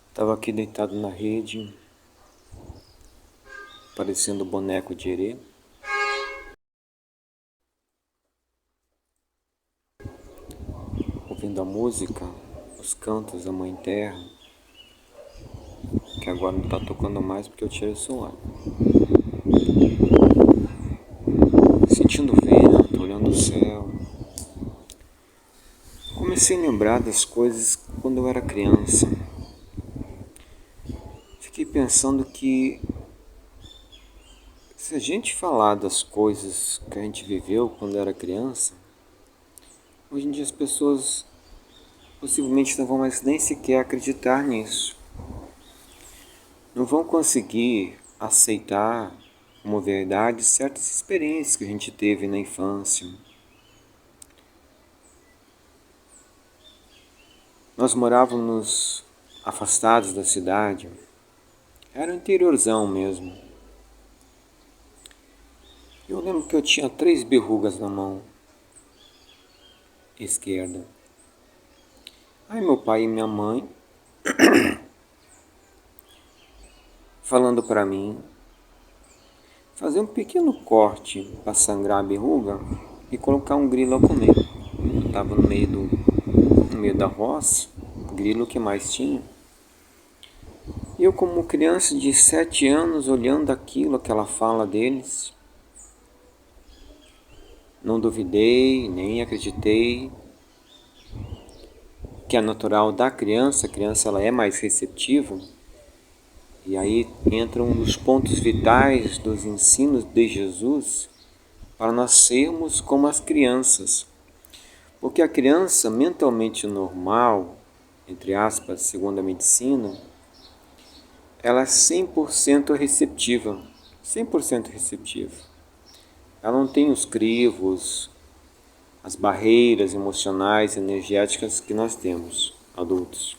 Estava aqui deitado na rede, parecendo boneco de herê. Ouvindo a música, os cantos da Mãe Terra, que agora não está tocando mais porque eu tirei o celular. Sentindo o vento, olhando o céu. Comecei a lembrar das coisas quando eu era criança. Fiquei pensando que se a gente falar das coisas que a gente viveu quando era criança, hoje em dia as pessoas possivelmente não vão mais nem sequer acreditar nisso. Não vão conseguir aceitar como verdade certas experiências que a gente teve na infância. Nós morávamos afastados da cidade, era um interiorzão mesmo. Eu lembro que eu tinha 3 verrugas na mão esquerda. Aí meu pai e minha mãe falando para mim fazer um pequeno corte para sangrar a verruga e colocar um grilo a comer. Eu estava no meio da roça, grilo que mais tinha. E eu, como criança de 7 anos, olhando aquilo, aquela fala deles, não duvidei, nem acreditei que é natural da criança. A criança ela é mais receptiva. E aí entram os pontos vitais dos ensinos de Jesus para nós sermos como as crianças. Porque a criança mentalmente normal, entre aspas, segundo a medicina, ela é 100% receptiva. 100% receptiva. Ela não tem os crivos, as barreiras emocionais, energéticas que nós temos, adultos.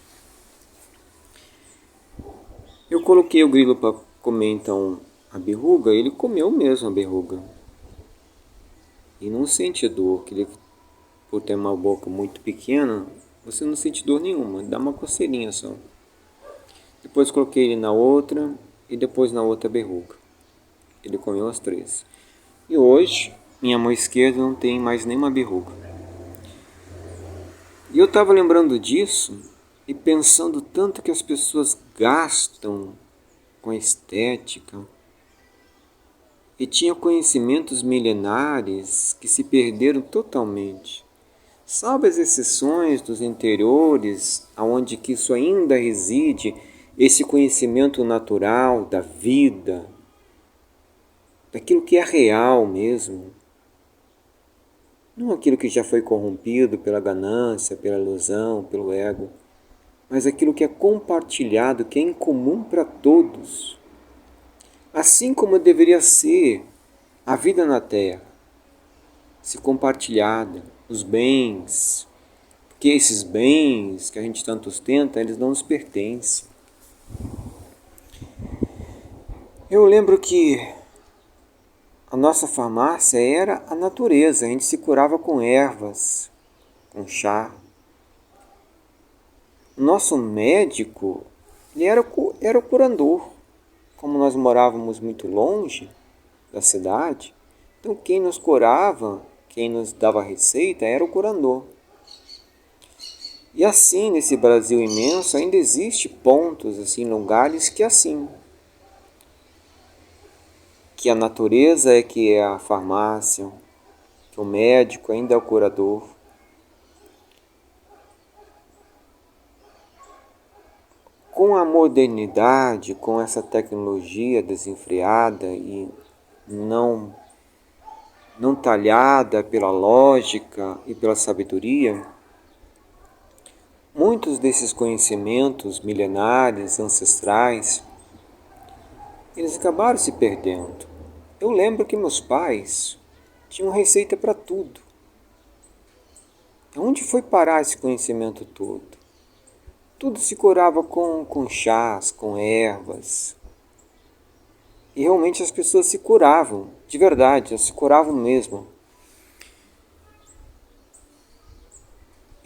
Eu coloquei o grilo para comer então a verruga, ele comeu mesmo a verruga. E não sente dor, que ele, por ter uma boca muito pequena, você não sente dor nenhuma, dá uma coceirinha só. Depois coloquei ele na outra e depois na outra verruga. Ele comeu as 3. E hoje, minha mão esquerda não tem mais nenhuma verruga. E eu estava lembrando disso e pensando tanto que as pessoas gastam com a estética e tinham conhecimentos milenares que se perderam totalmente. Salvo as exceções dos interiores, aonde que isso ainda reside, esse conhecimento natural da vida, daquilo que é real mesmo. Não aquilo que já foi corrompido pela ganância, pela ilusão, pelo ego, mas aquilo que é compartilhado, que é em comum para todos. Assim como deveria ser a vida na Terra, se compartilhada, os bens, porque esses bens que a gente tanto ostenta, eles não nos pertencem. Eu lembro que a nossa farmácia era a natureza, a gente se curava com ervas, com chá. O nosso médico, ele era o curador. Como nós morávamos muito longe da cidade, então quem nos curava, quem nos dava receita era o curador. E assim, nesse Brasil imenso, ainda existe pontos, assim, lugares que assim, que a natureza é que é a farmácia, que o médico ainda é o curador. Com a modernidade, com essa tecnologia desenfreada e não talhada pela lógica e pela sabedoria, muitos desses conhecimentos milenares, ancestrais, eles acabaram se perdendo. Eu lembro que meus pais tinham receita para tudo. Onde foi parar esse conhecimento todo? Tudo se curava com chás, com ervas. E realmente as pessoas se curavam, de verdade, elas se curavam mesmo.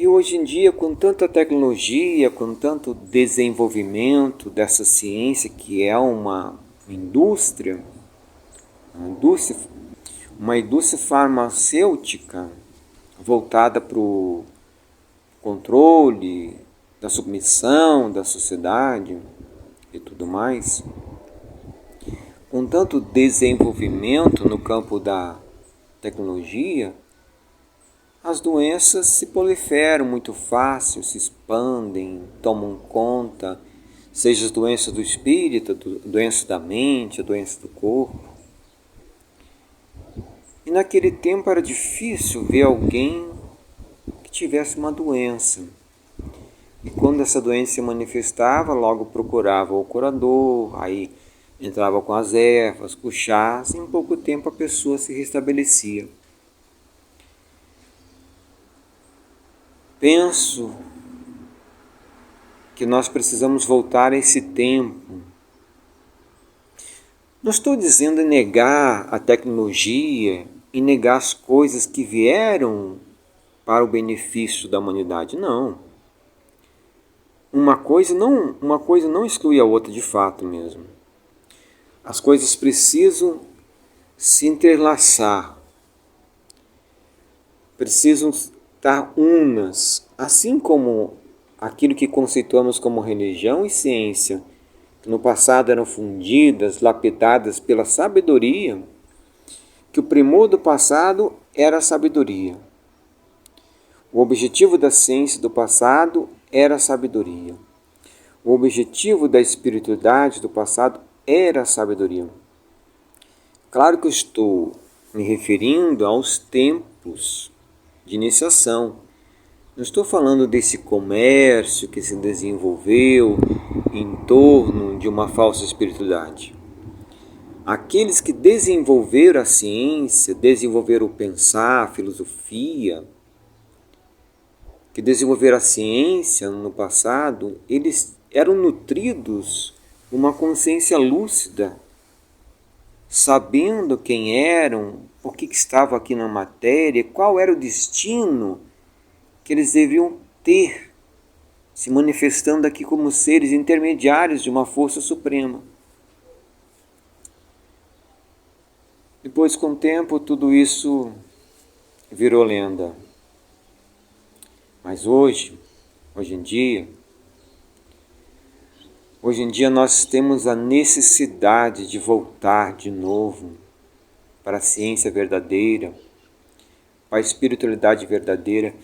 E hoje em dia, com tanta tecnologia, com tanto desenvolvimento dessa ciência, que é uma indústria, uma indústria farmacêutica voltada para o controle da submissão da sociedade e tudo mais, com tanto desenvolvimento no campo da tecnologia, as doenças se proliferam muito fácil, se expandem, tomam conta, seja as doenças do espírito, doenças da mente, a doença do corpo. E naquele tempo era difícil ver alguém que tivesse uma doença. E quando essa doença se manifestava, logo procurava o curador, aí entrava com as ervas, com chás, e em pouco tempo a pessoa se restabelecia. Penso que nós precisamos voltar a esse tempo. Não estou dizendo negar a tecnologia e negar as coisas que vieram para o benefício da humanidade, não. Uma coisa não exclui a outra de fato mesmo. As coisas precisam se entrelaçar, precisam estar unas, assim como aquilo que conceituamos como religião e ciência, que no passado eram fundidas, lapidadas pela sabedoria, que o primor do passado era a sabedoria. O objetivo da ciência do passado era a sabedoria. O objetivo da espiritualidade do passado era a sabedoria. Claro que eu estou me referindo aos tempos de iniciação. Não estou falando desse comércio que se desenvolveu em torno de uma falsa espiritualidade. Aqueles que desenvolveram a ciência, desenvolveram o pensar, a filosofia, que desenvolveram a ciência no passado, eles eram nutridos por uma consciência lúcida, sabendo quem eram, por que estavam aqui na matéria, qual era o destino que eles deviam ter, se manifestando aqui como seres intermediários de uma força suprema. Depois, com o tempo, tudo isso virou lenda. Mas hoje em dia nós temos a necessidade de voltar de novo para a ciência verdadeira, para a espiritualidade verdadeira,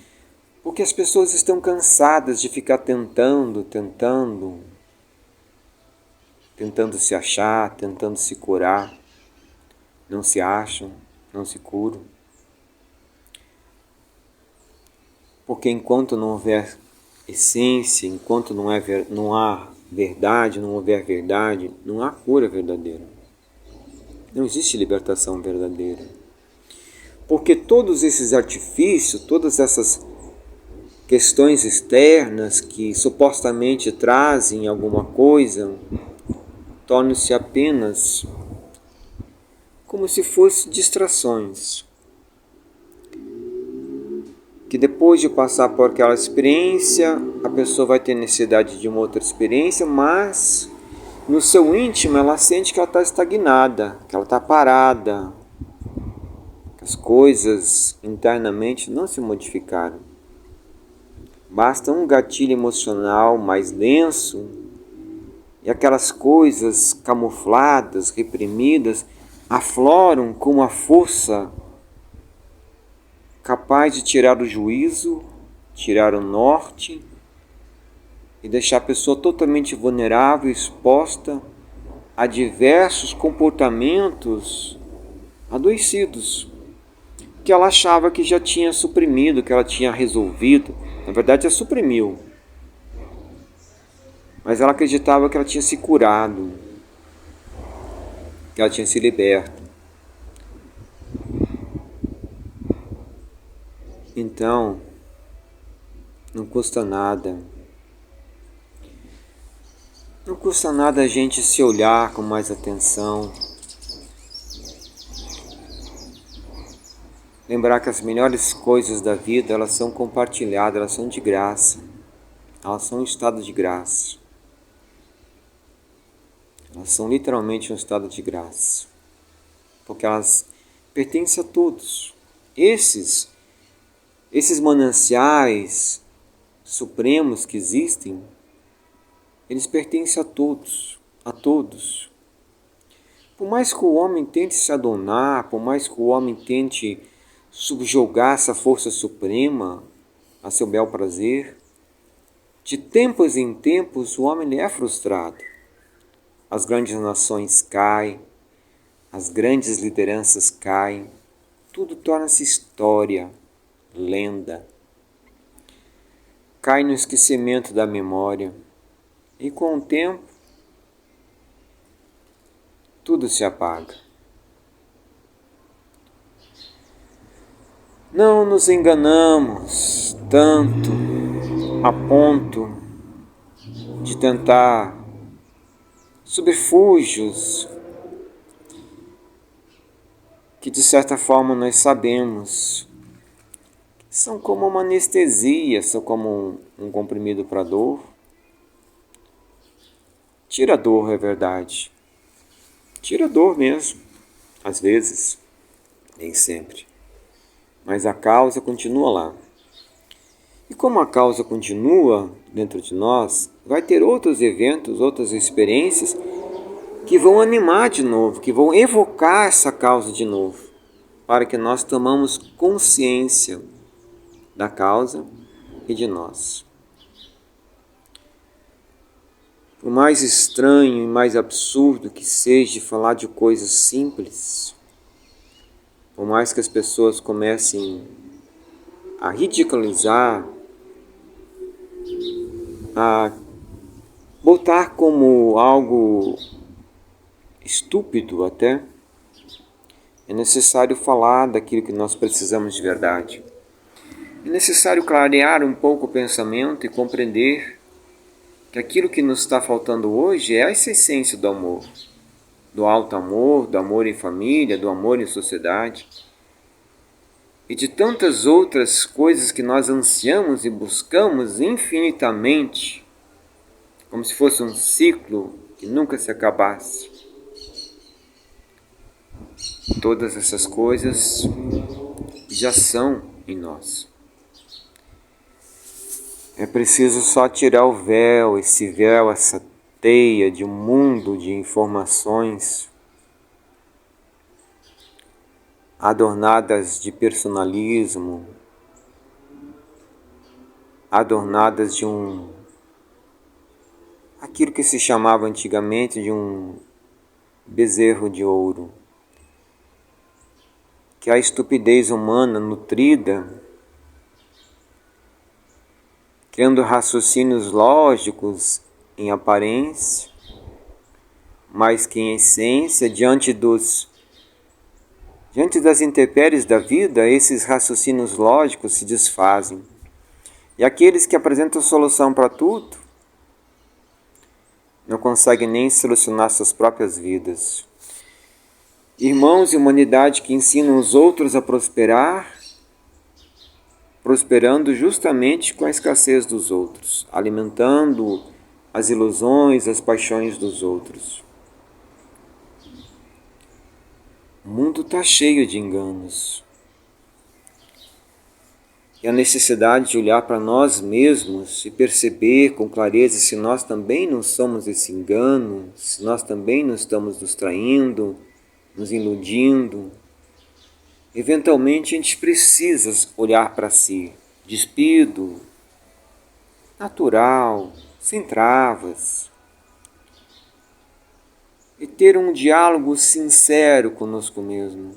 porque as pessoas estão cansadas de ficar tentando se achar, tentando se curar. Não se acham, não se curam. Porque enquanto não houver essência, enquanto não há verdade, não houver verdade, não há cura verdadeira. Não existe libertação verdadeira. Porque todos esses artifícios, todas essas questões externas que supostamente trazem alguma coisa, tornam-se apenas como se fossem distrações. Que depois de passar por aquela experiência, a pessoa vai ter necessidade de uma outra experiência, mas no seu íntimo ela sente que ela está estagnada, que ela está parada, que as coisas internamente não se modificaram. Basta um gatilho emocional mais denso e aquelas coisas camufladas, reprimidas, afloram com uma força capaz de tirar o juízo, tirar o norte e deixar a pessoa totalmente vulnerável, exposta a diversos comportamentos adoecidos, que ela achava que já tinha suprimido, que ela tinha resolvido. Na verdade, ela suprimiu. Mas ela acreditava que ela tinha se curado, que ela tinha se liberto. Então, não custa nada. Não custa nada a gente se olhar com mais atenção. lembrar que as melhores coisas da vida, elas são compartilhadas, elas são de graça. Elas são um estado de graça. Elas são literalmente um estado de graça. Porque elas pertencem a todos. Esses mananciais supremos que existem, eles pertencem a todos, a todos. Por mais que o homem tente se adonar, por mais que o homem tente subjugar essa força suprema a seu bel prazer, de tempos em tempos o homem é frustrado. As grandes nações caem, as grandes lideranças caem, tudo torna-se história, lenda. Cai no esquecimento da memória e com o tempo tudo se apaga. Não nos enganamos tanto a ponto de tentar subterfúgios que de certa forma nós sabemos são como uma anestesia, são como um comprimido para dor. Tira a dor, é verdade. Tira a dor mesmo, às vezes, nem sempre. Mas a causa continua lá. E como a causa continua dentro de nós, vai ter outros eventos, outras experiências que vão animar de novo, que vão evocar essa causa de novo, para que nós tomamos consciência da causa e de nós. Por mais estranho e mais absurdo que seja falar de coisas simples, por mais que as pessoas comecem a ridicularizar, a botar como algo estúpido até, é necessário falar daquilo que nós precisamos de verdade. É necessário clarear um pouco o pensamento e compreender que aquilo que nos está faltando hoje é essa essência do amor. Do alto amor, do amor em família, do amor em sociedade. E de tantas outras coisas que nós ansiamos e buscamos infinitamente, como se fosse um ciclo que nunca se acabasse. Todas essas coisas já são em nós. É preciso só tirar o véu, esse véu, essa teia de um mundo de informações adornadas de personalismo, adornadas de aquilo que se chamava antigamente de um bezerro de ouro, que é a estupidez humana nutrida, criando raciocínios lógicos em aparência, mas que em essência, diante das intempéries da vida, esses raciocínios lógicos se desfazem. E aqueles que apresentam solução para tudo não conseguem nem solucionar suas próprias vidas. Irmãos e humanidade que ensinam os outros a prosperar, prosperando justamente com a escassez dos outros, alimentando as ilusões, as paixões dos outros. O mundo está cheio de enganos. E a necessidade de olhar para nós mesmos e perceber com clareza se nós também não somos esse engano, se nós também não estamos nos traindo, nos iludindo. Eventualmente a gente precisa olhar para si, despido, natural, sem travas, e ter um diálogo sincero conosco mesmo,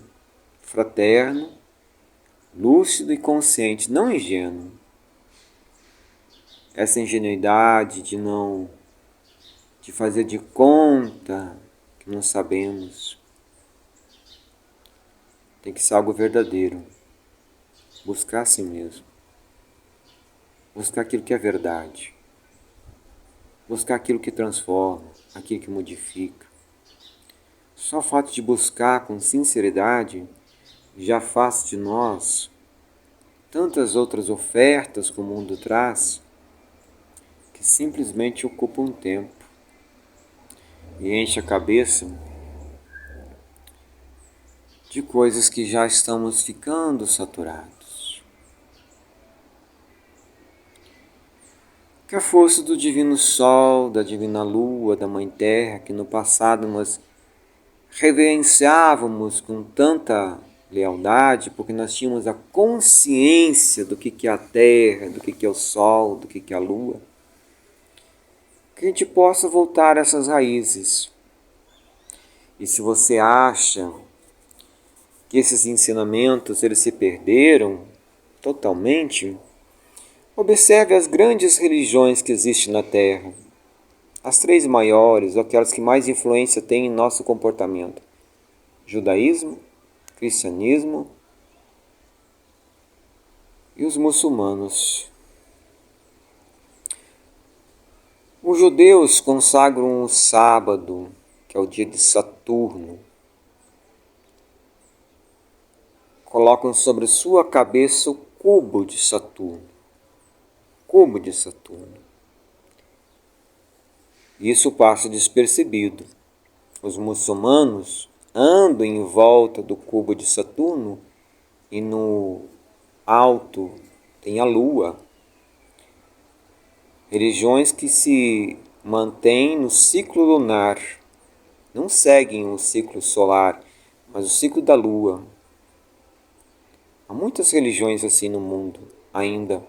fraterno, lúcido e consciente, não ingênuo. Essa ingenuidade de fazer de conta que não sabemos. Tem que ser algo verdadeiro. Buscar a si mesmo. Buscar aquilo que é verdade. Buscar aquilo que transforma, aquilo que modifica. Só o fato de buscar com sinceridade já faz de nós tantas outras ofertas que o mundo traz que simplesmente ocupam tempo e enche a cabeça de coisas que já estamos ficando saturados. Que a força do Divino Sol, da Divina Lua, da Mãe Terra, que no passado nós reverenciávamos com tanta lealdade, porque nós tínhamos a consciência do que é a Terra, do que é o Sol, do que é a Lua, que a gente possa voltar a essas raízes. E se você acha que esses ensinamentos eles se perderam totalmente, observe as grandes religiões que existem na Terra, as três maiores, aquelas que mais influência têm em nosso comportamento: judaísmo, cristianismo e os muçulmanos. Os judeus consagram o sábado, que é o dia de Saturno. Colocam sobre sua cabeça o cubo de Saturno. Cubo de Saturno. Isso passa despercebido. Os muçulmanos andam em volta do cubo de Saturno e no alto tem a Lua. Religiões que se mantêm no ciclo lunar, não seguem o ciclo solar, mas o ciclo da Lua. Há muitas religiões assim no mundo ainda,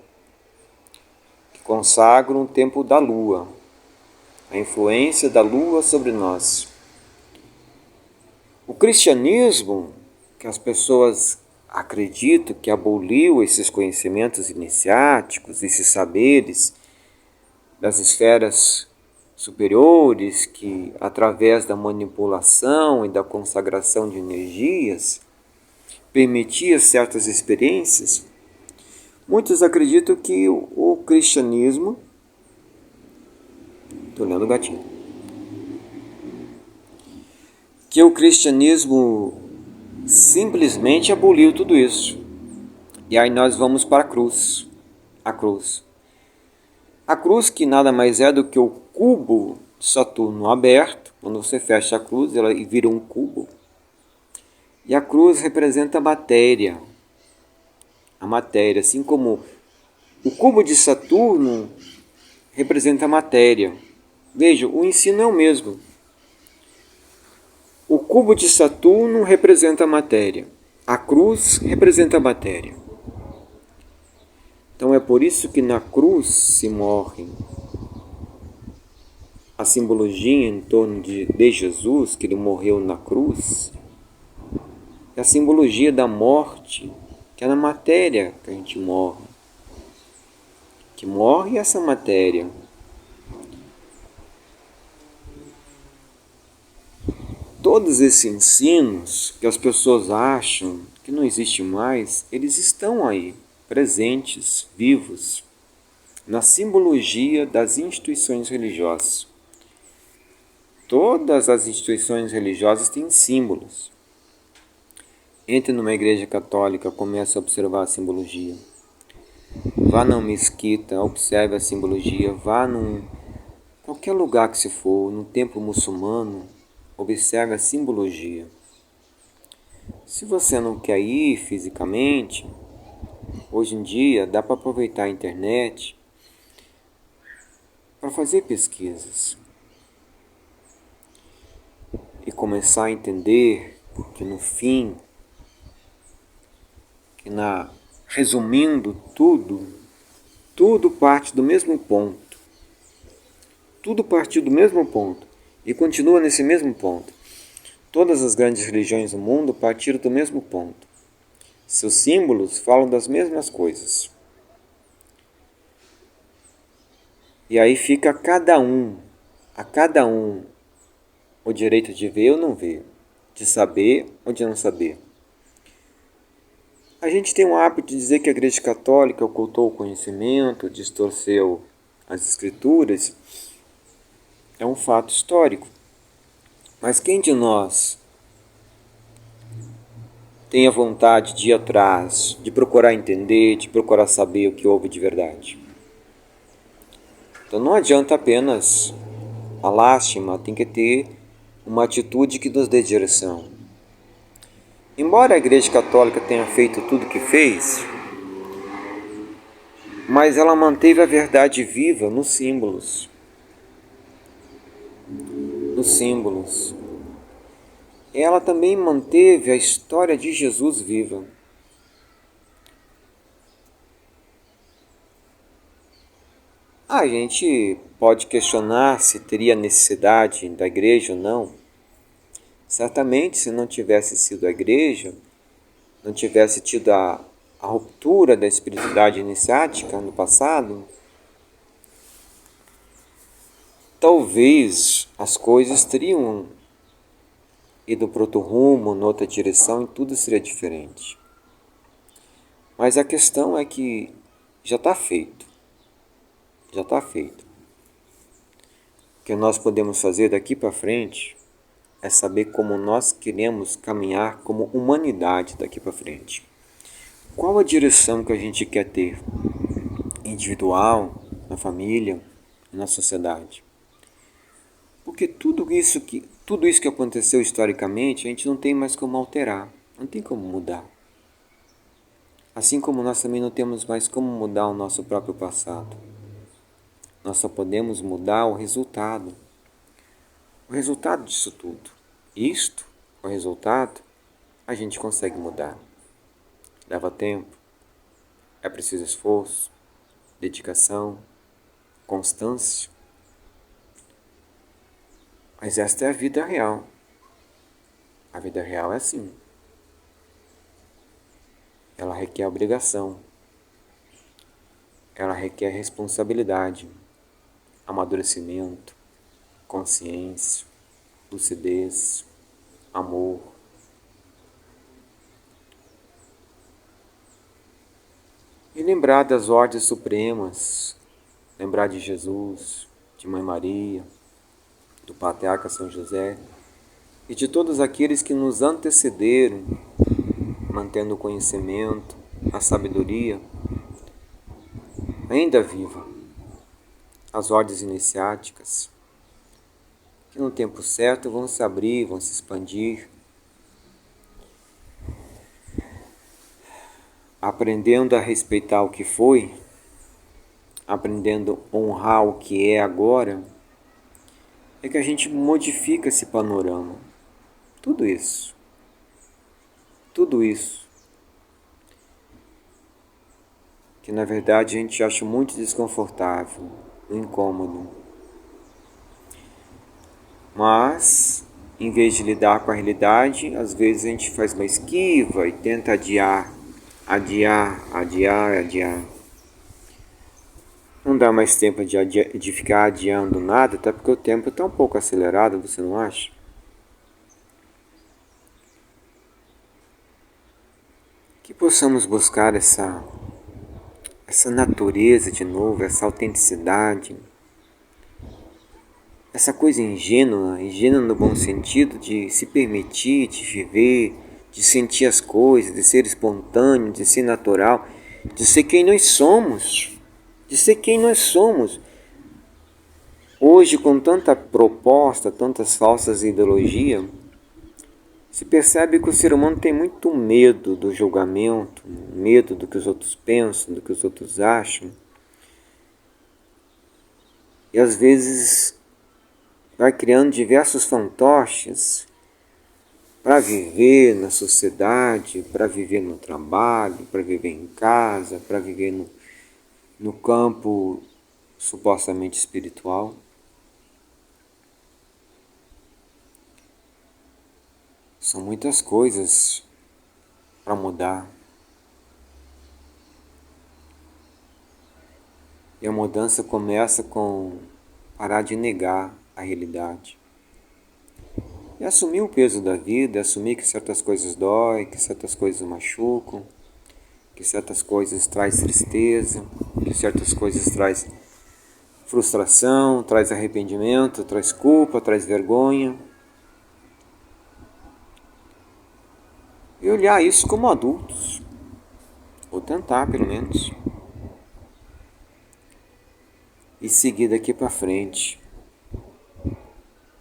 que consagram o tempo da Lua, a influência da Lua sobre nós. O cristianismo, que as pessoas acreditam que aboliu esses conhecimentos iniciáticos, esses saberes das esferas superiores, que através da manipulação e da consagração de energias permitia certas experiências, muitos acreditam que o cristianismo... Estou lendo o gatinho. Que o cristianismo simplesmente aboliu tudo isso. E aí nós vamos para a cruz. A cruz. A cruz, que nada mais é do que o cubo de Saturno aberto. Quando você fecha a cruz, ela vira um cubo. E a cruz representa a matéria. A matéria, assim como o cubo de Saturno representa a matéria. Veja, o ensino é o mesmo. O cubo de Saturno representa a matéria. A cruz representa a matéria. Então é por isso que na cruz se morre. A simbologia em torno de Jesus, que ele morreu na cruz, é a simbologia da morte, que é na matéria que a gente morre. Que morre essa matéria. Todos esses ensinos que as pessoas acham que não existem mais, eles estão aí, presentes, vivos, na simbologia das instituições religiosas. Todas as instituições religiosas têm símbolos. Entre numa igreja católica, comece a observar a simbologia. Vá na mesquita, observe a simbologia. Vá num qualquer lugar que se for, no templo muçulmano, observe a simbologia. Se você não quer ir fisicamente, hoje em dia dá para aproveitar a internet para fazer pesquisas e começar a entender que no fim, resumindo tudo parte do mesmo ponto. Tudo partiu do mesmo ponto e continua nesse mesmo ponto. Todas as grandes religiões do mundo partiram do mesmo ponto. Seus símbolos falam das mesmas coisas. E aí fica a cada um o direito de ver ou não ver, de saber ou de não saber. A gente tem o hábito de dizer que a Igreja Católica ocultou o conhecimento, distorceu as Escrituras. É um fato histórico. Mas quem de nós tenha vontade de ir atrás, de procurar entender, de procurar saber o que houve de verdade. Então não adianta apenas a lástima, tem que ter uma atitude que nos dê direção. Embora a Igreja Católica tenha feito tudo o que fez, mas ela manteve a verdade viva nos símbolos. Nos símbolos. Ela também manteve a história de Jesus viva. A gente pode questionar se teria necessidade da igreja ou não. Certamente, se não tivesse sido a igreja, não tivesse tido a ruptura da espiritualidade iniciática no passado, talvez as coisas teriam ido para outro rumo, noutra direção, e tudo seria diferente. Mas a questão é que já está feito. Já está feito. O que nós podemos fazer daqui para frente é saber como nós queremos caminhar como humanidade daqui para frente. Qual a direção que a gente quer ter? Individual, na família, na sociedade. Porque tudo isso que aconteceu historicamente, a gente não tem mais como alterar, não tem como mudar. Assim como nós também não temos mais como mudar o nosso próprio passado. Nós só podemos mudar o resultado. O resultado disso tudo. Isto, o resultado, a gente consegue mudar. Leva tempo, é preciso esforço, dedicação, constância. Mas esta é a vida real. A vida real é assim. Ela requer obrigação. Ela requer responsabilidade, amadurecimento, consciência, lucidez, amor. E lembrar das ordens supremas, lembrar de Jesus, de Mãe Maria, do Patriarca São José e de todos aqueles que nos antecederam, mantendo o conhecimento, a sabedoria ainda viva, as ordens iniciáticas, que no tempo certo vão se abrir, vão se expandir, aprendendo a respeitar o que foi, aprendendo a honrar o que é agora, é que a gente modifica esse panorama. Tudo isso. Que na verdade a gente acha muito desconfortável, incômodo. Mas, em vez de lidar com a realidade, às vezes a gente faz uma esquiva e tenta adiar. Não dá mais tempo de ficar adiando nada, até porque o tempo está um pouco acelerado, você não acha? Que possamos buscar essa natureza de novo, essa autenticidade, essa coisa ingênua no bom sentido, de se permitir, de viver, de sentir as coisas, de ser espontâneo, de ser natural, de ser quem nós somos. Hoje, com tanta proposta, tantas falsas ideologias, se percebe que o ser humano tem muito medo do julgamento, medo do que os outros pensam, do que os outros acham. E às vezes vai criando diversos fantoches para viver na sociedade, para viver no trabalho, para viver em casa, para viver no campo supostamente espiritual. São muitas coisas para mudar. E a mudança começa com parar de negar a realidade. E assumir o peso da vida, assumir que certas coisas doem, que certas coisas machucam, que certas coisas traz tristeza, que certas coisas traz frustração, traz arrependimento, traz culpa, traz vergonha. e olhar isso como adultos, ou tentar pelo menos, e seguir daqui para frente.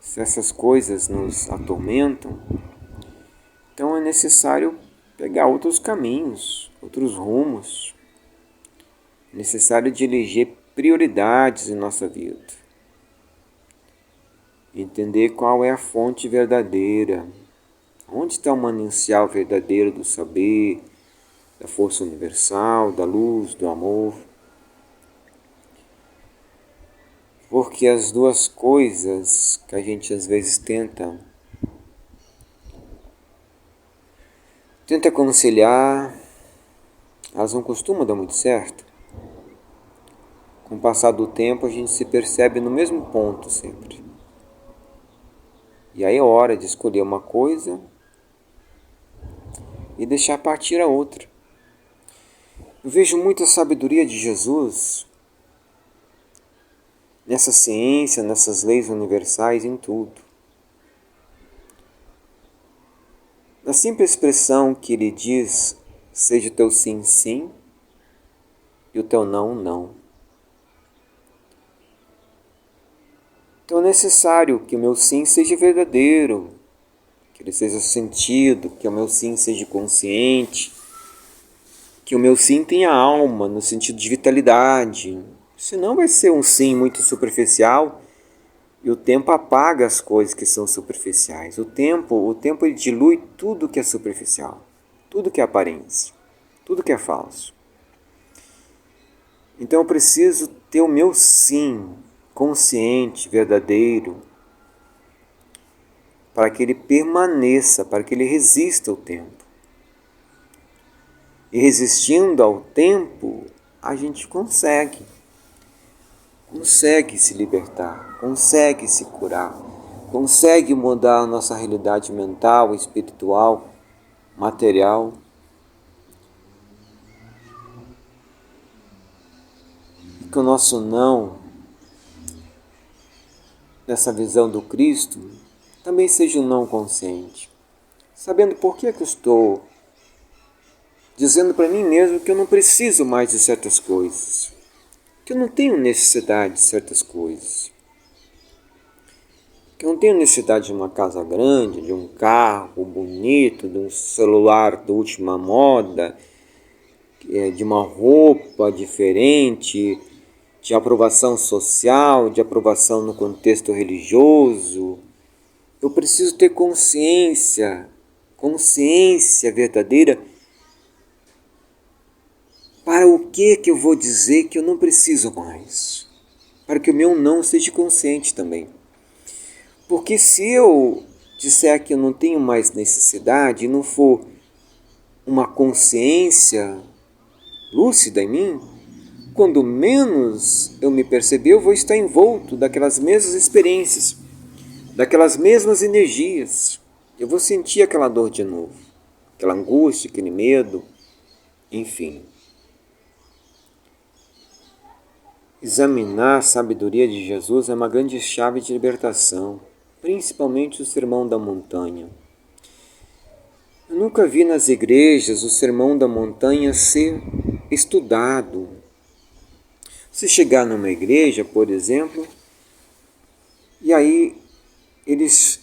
Se essas coisas nos atormentam, então é necessário pegar outros caminhos, outros rumos. É necessário dirigir prioridades em nossa vida. Entender qual é a fonte verdadeira. Onde está o manancial verdadeiro do saber, da força universal, da luz, do amor. Porque as duas coisas que a gente às vezes tenta conciliar, elas não costumam dar muito certo. Com o passar do tempo a gente se percebe no mesmo ponto sempre. E aí é hora de escolher uma coisa e deixar partir a outra. Eu vejo muita sabedoria de Jesus nessa ciência, nessas leis universais, em tudo. Na simples expressão que ele diz, seja o teu sim, sim, e o teu não, não. Então é necessário que o meu sim seja verdadeiro, que ele seja sentido, que o meu sim seja consciente, que o meu sim tenha alma, no sentido de vitalidade. Senão vai ser um sim muito superficial e o tempo apaga as coisas que são superficiais. O tempo ele dilui tudo que é superficial, tudo que é aparência, tudo que é falso. Então eu preciso ter o meu sim consciente, verdadeiro, para que ele permaneça, para que ele resista ao tempo. E resistindo ao tempo, a gente consegue se libertar, consegue se curar, consegue mudar a nossa realidade mental, espiritual, material. E que o nosso não, nessa visão do Cristo, também seja um não consciente, sabendo por que eu estou dizendo para mim mesmo que eu não preciso mais de certas coisas, que eu não tenho necessidade de certas coisas, que eu não tenho necessidade de uma casa grande, de um carro bonito, de um celular da última moda, de uma roupa diferente, de aprovação social, de aprovação no contexto religioso. Eu preciso ter consciência verdadeira. Para o que eu vou dizer que eu não preciso mais? Para que o meu não seja consciente também. Porque se eu disser que eu não tenho mais necessidade e não for uma consciência lúcida em mim, quando menos eu me perceber, eu vou estar envolto daquelas mesmas experiências, daquelas mesmas energias. Eu vou sentir aquela dor de novo, aquela angústia, aquele medo, enfim. Examinar a sabedoria de Jesus é uma grande chave de libertação, principalmente o Sermão da Montanha. Eu nunca vi nas igrejas o Sermão da Montanha ser estudado. Se chegar numa igreja, por exemplo, e aí eles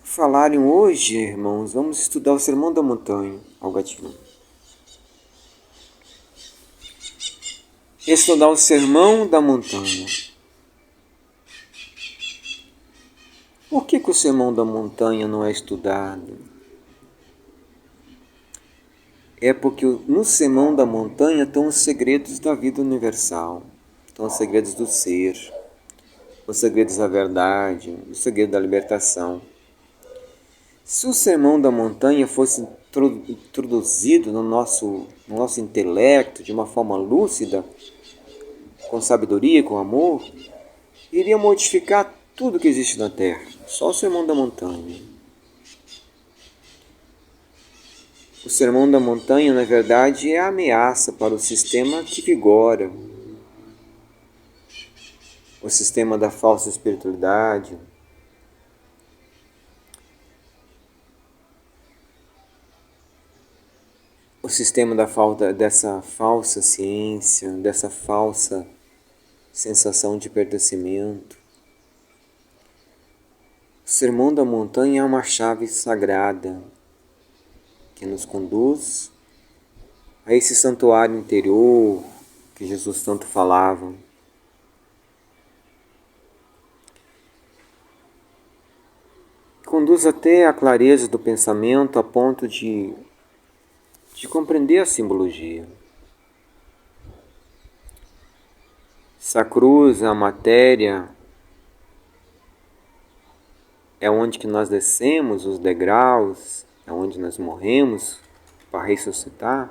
falarem hoje, irmãos, vamos estudar o Sermão da Montanha, ao gatinho. Estudar o Sermão da Montanha. Por que o Sermão da Montanha não é estudado? É porque no Sermão da Montanha estão os segredos da vida universal, estão os segredos do ser, os segredos da verdade, os segredos da libertação. Se o Sermão da Montanha fosse introduzido no nosso intelecto de uma forma lúcida, com sabedoria, com amor, iria modificar tudo que existe na Terra. Só o Sermão da Montanha. O Sermão da Montanha, na verdade, é a ameaça para o sistema que vigora. O sistema da falsa espiritualidade. o sistema dessa falsa ciência, dessa falsa sensação de pertencimento. O Sermão da Montanha é uma chave sagrada que nos conduz a esse santuário interior que Jesus tanto falava. Conduz até a clareza do pensamento a ponto de compreender a simbologia. Se a cruz, a matéria, é onde que nós descemos os degraus, é onde nós morremos para ressuscitar.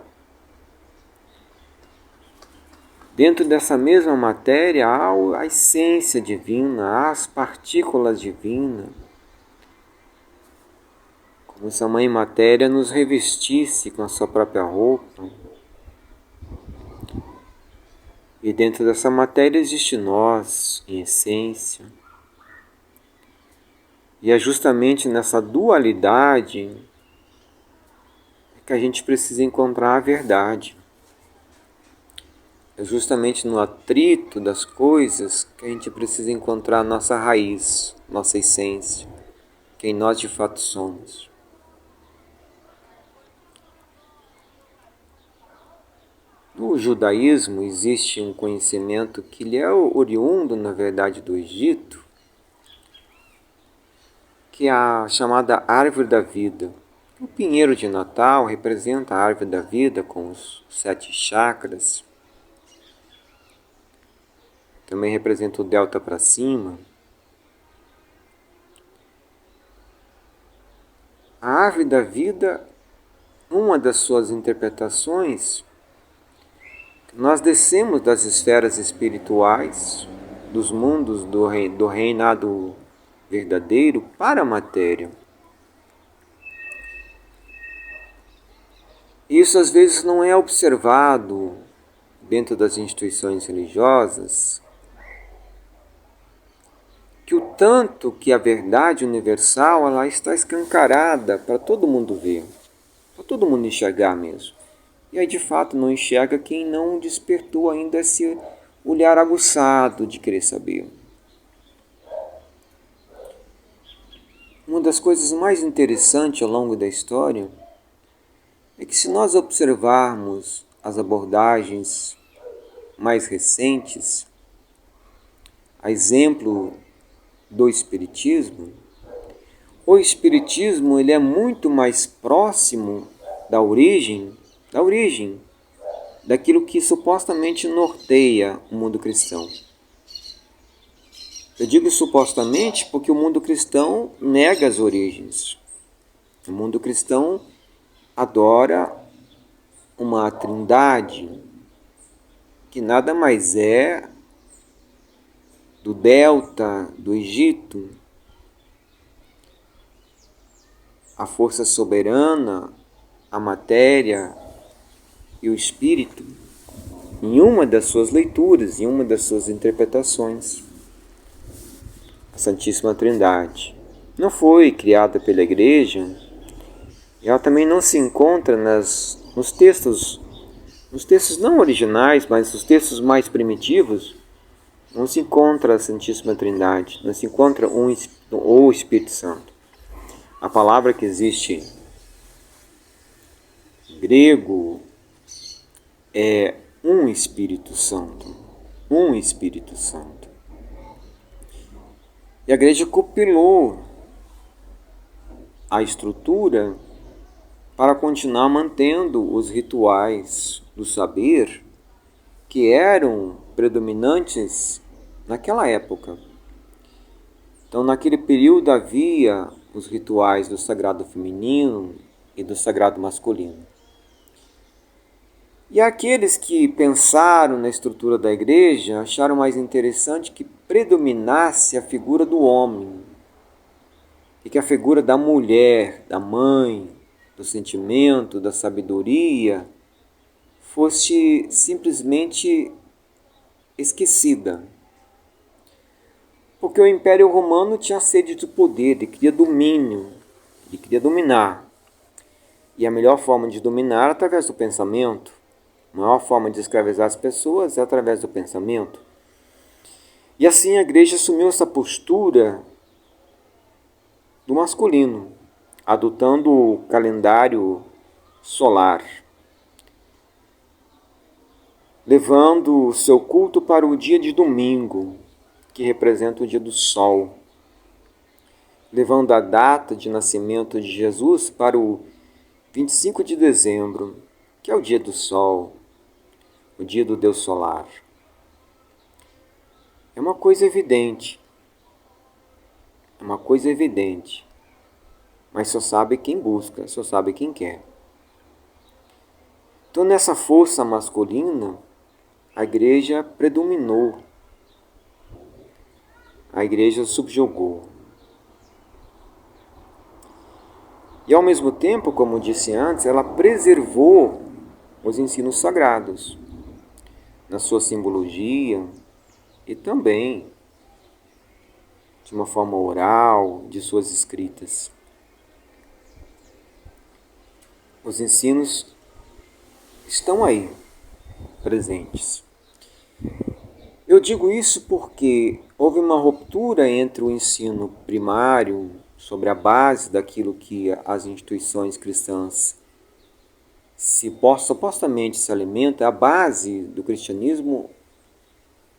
Dentro dessa mesma matéria há a essência divina, há as partículas divinas. Como se a Mãe Matéria nos revestisse com a sua própria roupa. E dentro dessa matéria existe nós, em essência. E é justamente nessa dualidade que a gente precisa encontrar a verdade. É justamente no atrito das coisas que a gente precisa encontrar a nossa raiz, nossa essência, quem nós de fato somos. No judaísmo existe um conhecimento que ele é oriundo, na verdade, do Egito, que é a chamada árvore da vida. O pinheiro de Natal representa a árvore da vida com os 7 chakras. Também representa o delta para cima. A árvore da vida, uma das suas interpretações, nós descemos das esferas espirituais, dos mundos do reinado verdadeiro para a matéria. Isso às vezes não é observado dentro das instituições religiosas, que o tanto que a verdade universal ela está escancarada para todo mundo ver, para todo mundo enxergar mesmo. E aí de fato não enxerga quem não despertou ainda esse olhar aguçado de querer saber. Uma das coisas mais interessantes ao longo da história é que se nós observarmos as abordagens mais recentes, a exemplo do Espiritismo, o Espiritismo ele é muito mais próximo da origem daquilo que supostamente norteia o mundo cristão. Eu digo supostamente porque o mundo cristão nega as origens. O mundo cristão adora uma trindade que nada mais é do delta do Egito, a força soberana, a matéria e o espírito, em uma das suas leituras, em uma das suas interpretações. A Santíssima Trindade não foi criada pela Igreja, e ela também não se encontra nos textos não originais, mas nos textos mais primitivos. Não se encontra a Santíssima Trindade, não se encontra o Espírito Santo. A palavra que existe em grego é um Espírito Santo. Um Espírito Santo. E a Igreja compilou a estrutura para continuar mantendo os rituais do saber que eram predominantes naquela época. Então, naquele período havia os rituais do sagrado feminino e do sagrado masculino. E aqueles que pensaram na estrutura da igreja acharam mais interessante que predominasse a figura do homem e que a figura da mulher, da mãe, do sentimento, da sabedoria fosse simplesmente esquecida. Porque o Império Romano tinha sede de poder, ele queria domínio, ele queria dominar. E a melhor forma de dominar é através do pensamento. A maior forma de escravizar as pessoas é através do pensamento. E assim a igreja assumiu essa postura do masculino, adotando o calendário solar, levando o seu culto para o dia de domingo, que representa o dia do sol, levando a data de nascimento de Jesus para o 25 de dezembro, que é o dia do sol, o dia do Deus solar. É uma coisa evidente, mas só sabe quem busca, só sabe quem quer. Então, nessa força masculina, a igreja predominou, a igreja subjugou. E ao mesmo tempo, como disse antes, ela preservou os ensinos sagrados, na sua simbologia e também de uma forma oral, de suas escritas. Os ensinos estão aí, presentes. Eu digo isso porque houve uma ruptura entre o ensino primário, sobre a base daquilo que as instituições cristãs supostamente se alimentam. A base do cristianismo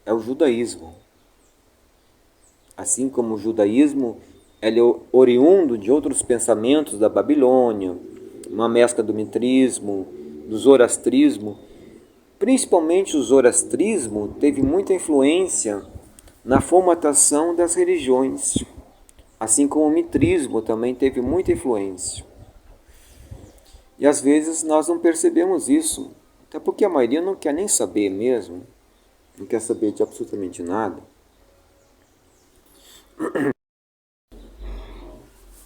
é o judaísmo. Assim como o judaísmo ele é oriundo de outros pensamentos da Babilônia, uma mescla do mitrismo, do zoroastrismo. Principalmente o zoroastrismo teve muita influência na formatação das religiões, assim como o mitrismo também teve muita influência. E às vezes nós não percebemos isso, até porque a maioria não quer nem saber mesmo, não quer saber de absolutamente nada.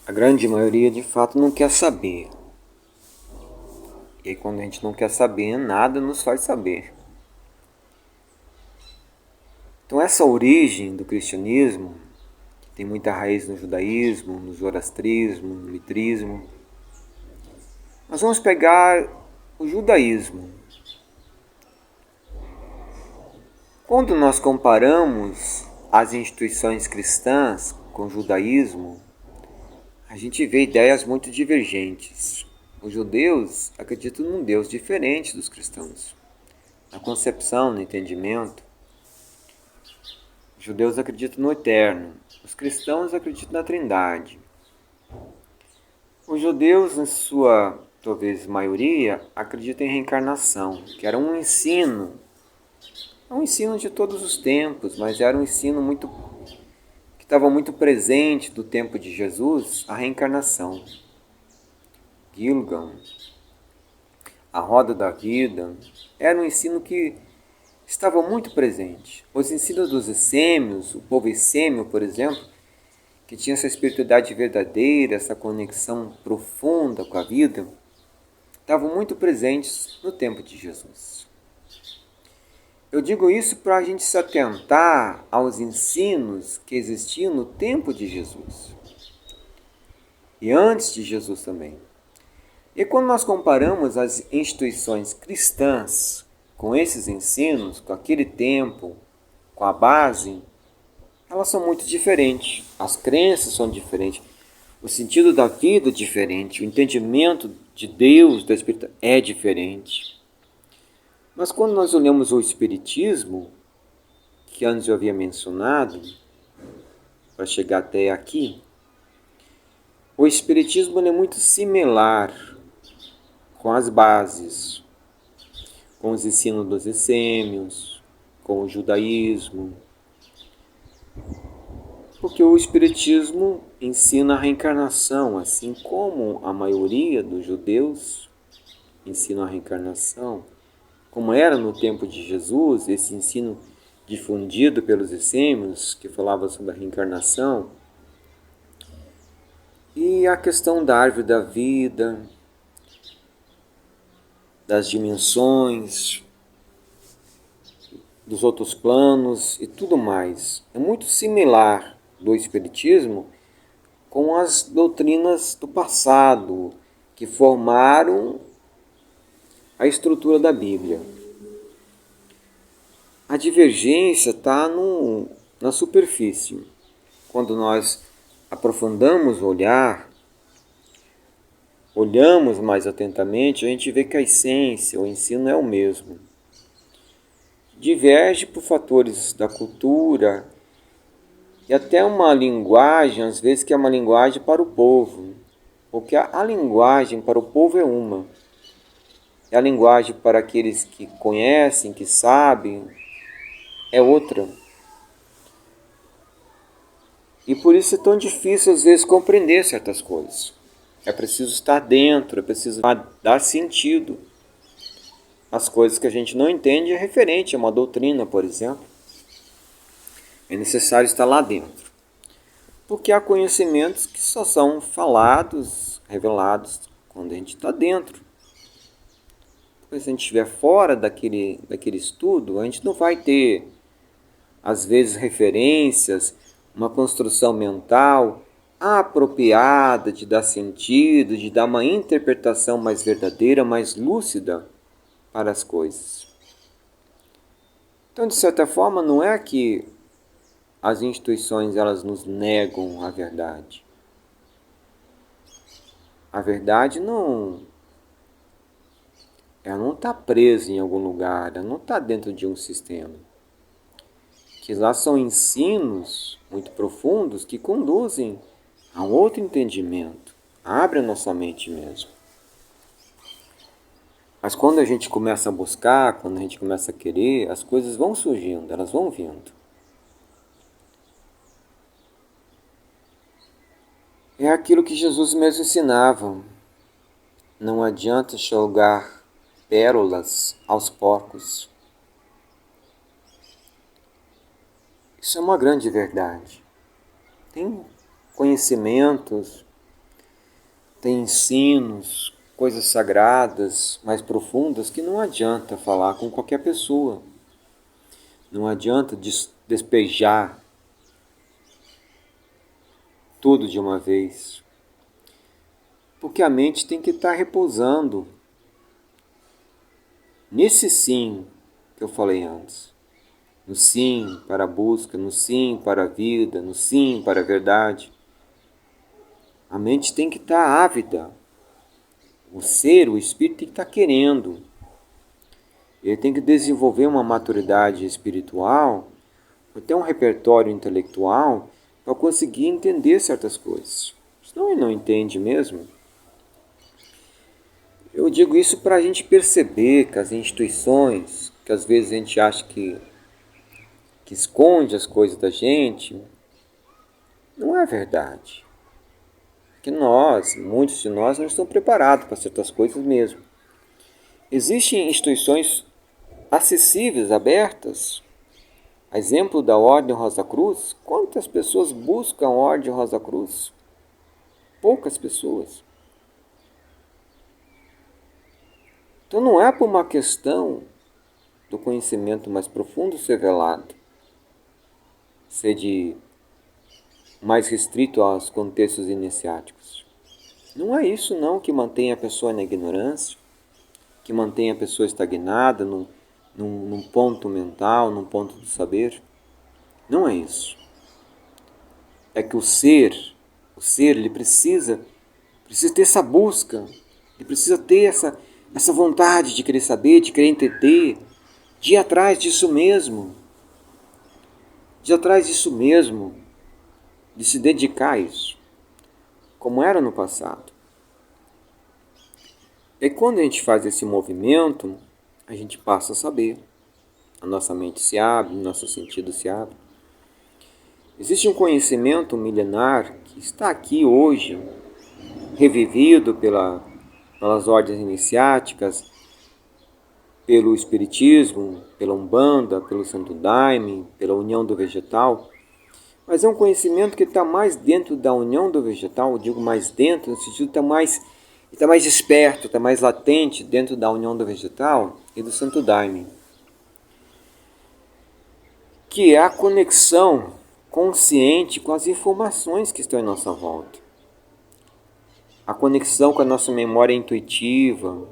A grande maioria de fato não quer saber. E aí, quando a gente não quer saber, nada nos faz saber. Então essa origem do cristianismo, que tem muita raiz no judaísmo, no zoroastrismo, no mitrismo, nós vamos pegar o judaísmo. Quando nós comparamos as instituições cristãs com o judaísmo, a gente vê ideias muito divergentes. Os judeus acreditam num Deus diferente dos cristãos, na concepção, no entendimento. Os judeus acreditam no eterno, os cristãos acreditam na Trindade. Os judeus, em sua talvez maioria, acreditam em reencarnação, que era um ensino de todos os tempos, mas era um ensino que estava muito presente do tempo de Jesus, a reencarnação. Gilgal, a roda da vida, era um ensino que estava muito presente. Os ensinos dos essêmios, o povo essêmio, por exemplo, que tinha essa espiritualidade verdadeira, essa conexão profunda com a vida, estavam muito presentes no tempo de Jesus. Eu digo isso para a gente se atentar aos ensinos que existiam no tempo de Jesus e antes de Jesus também. E quando nós comparamos as instituições cristãs com esses ensinos, com aquele tempo, com a base, elas são muito diferentes. As crenças são diferentes. O sentido da vida é diferente. O entendimento de Deus, da espiritualidade, é diferente. Mas quando nós olhamos o Espiritismo, que antes eu havia mencionado, para chegar até aqui, o Espiritismo é muito similar com as bases, com os ensinos dos essêmios, com o judaísmo, porque o Espiritismo ensina a reencarnação, assim como a maioria dos judeus ensina a reencarnação, como era no tempo de Jesus, esse ensino difundido pelos essêmios, que falava sobre a reencarnação, e a questão da árvore da vida, das dimensões, dos outros planos e tudo mais. É muito similar do Espiritismo com as doutrinas do passado, que formaram a estrutura da Bíblia. A divergência está na superfície. Quando nós aprofundamos o olhar, olhamos mais atentamente, a gente vê que a essência, o ensino é o mesmo. Diverge por fatores da cultura e até uma linguagem, às vezes, que é uma linguagem para o povo. Porque a linguagem para o povo é uma. É a linguagem para aqueles que conhecem, que sabem, é outra. E por isso é tão difícil, às vezes, compreender certas coisas. É preciso estar dentro, é preciso dar sentido às coisas que a gente não entende, é referente a uma doutrina, por exemplo. É necessário estar lá dentro. Porque há conhecimentos que só são falados, revelados, quando a gente está dentro. Porque se a gente estiver fora daquele estudo, a gente não vai ter, às vezes, referências, uma construção mental apropriada de dar sentido, de dar uma interpretação mais verdadeira, mais lúcida para as coisas. Então, de certa forma, não é que as instituições elas nos negam a verdade. A verdade ela não está presa em algum lugar, ela não está dentro de um sistema. Que lá são ensinos muito profundos que conduzem a um outro entendimento, abre a nossa mente mesmo. Mas quando a gente começa a buscar, quando a gente começa a querer, as coisas vão surgindo, elas vão vindo. É aquilo que Jesus mesmo ensinava. Não adianta jogar pérolas aos porcos. Isso é uma grande verdade. Tem conhecimentos, tem ensinos, coisas sagradas, mais profundas, que não adianta falar com qualquer pessoa. Não adianta despejar tudo de uma vez. Porque a mente tem que estar repousando nesse sim que eu falei antes. No sim para a busca, no sim para a vida, no sim para a verdade. A mente tem que estar ávida. O ser, o espírito tem que estar querendo. Ele tem que desenvolver uma maturidade espiritual, até um repertório intelectual, para conseguir entender certas coisas. Senão ele não entende mesmo. Eu digo isso para a gente perceber que as instituições, que às vezes a gente acha que esconde as coisas da gente, não é verdade. Que nós, muitos de nós, não estão preparados para certas coisas mesmo. Existem instituições acessíveis, abertas. A exemplo da Ordem Rosa Cruz, quantas pessoas buscam a Ordem Rosa Cruz? Poucas pessoas. Então não é por uma questão do conhecimento mais profundo ser velado, ser mais restrito aos contextos iniciáticos. Não é isso não que mantém a pessoa na ignorância, que mantém a pessoa estagnada num ponto mental, num ponto do saber. Não é isso. É que o ser ele precisa ter essa busca, ele precisa ter essa vontade de querer saber, de querer entender, de ir atrás disso mesmo, de se dedicar a isso, como era no passado. E quando a gente faz esse movimento, a gente passa a saber. A nossa mente se abre, o nosso sentido se abre. Existe um conhecimento milenar que está aqui hoje, revivido pelas ordens iniciáticas, pelo Espiritismo, pela Umbanda, pelo Santo Daime, pela União do Vegetal. Mas é um conhecimento que está mais dentro da União do Vegetal, eu digo mais dentro, no sentido que está mais desperto, está mais latente dentro da União do Vegetal e do Santo Daime, que é a conexão consciente com as informações que estão em nossa volta. a conexão com a nossa memória intuitiva,